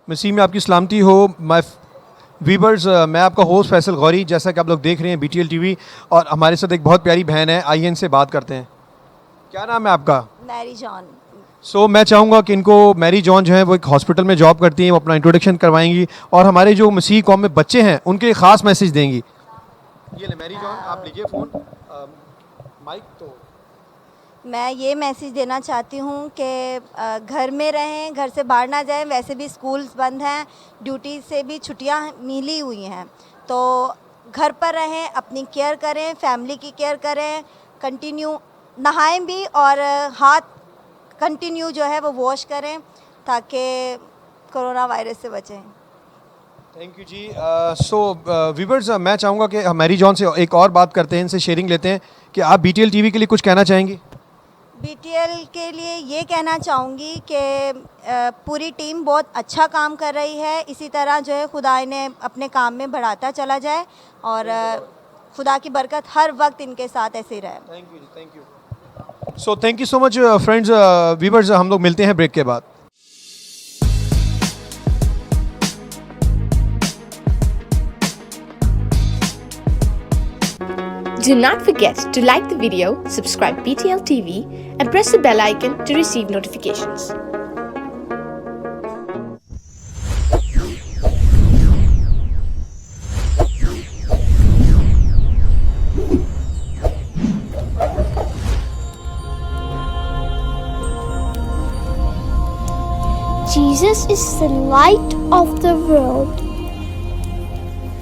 मसीह में आपकी सलामती हो। माय वीवर्स, मैं आपका होस्ट फैसल गौरी। जैसा कि आप लोग देख रहे हैं BTL TV, और हमारे साथ एक बहुत प्यारी बहन है, आइए इनसे बात करते हैं। क्या नाम है आपका? Mary John. मैं चाहूँगा कि इनको, मैरी जॉन जो है वो एक हॉस्पिटल में जॉब करती हैं, वो अपना इंट्रोडक्शन करवाएंगी और हमारे जो मसीह कौम में बच्चे हैं उनके लिए ख़ास मैसेज देंगी। ये ले मैरी जॉन, आप लीजिए फ़ोन, माइक। तो मैं ये मैसेज देना चाहती हूँ कि घर में रहें, घर से बाहर ना जाएं। वैसे भी स्कूल्स बंद हैं, ड्यूटी से भी छुट्टियाँ मिली हुई हैं, तो घर पर रहें, अपनी केयर करें, फैमिली की केयर करें, कंटिन्यू नहाएं भी, और हाथ कंटिन्यू जो है वो वॉश करें ताकि कोरोना वायरस से बचें। Thank you ji. वीवर्स, मैं चाहूँगा कि मैरी जॉन से एक और बात करते हैं, इनसे शेयरिंग लेते हैं कि आप BTL TV के लिए कुछ कहना चाहेंगी? BTL के लिए ये कहना चाहूँगी कि पूरी टीम बहुत अच्छा काम कर रही है। इसी तरह जो है खुदा इन्हें अपने काम में बढ़ाता चला जाए, और खुदा की बरकत हर वक्त इनके साथ ऐसे ही रहे। Thank you ji, thank you. Thank you so much friends. Viewers, हम लोग मिलते हैं ब्रेक के बाद। Do not forget to like the video, subscribe BTL TV, and press the bell icon to receive notifications. Jesus is the light of the world.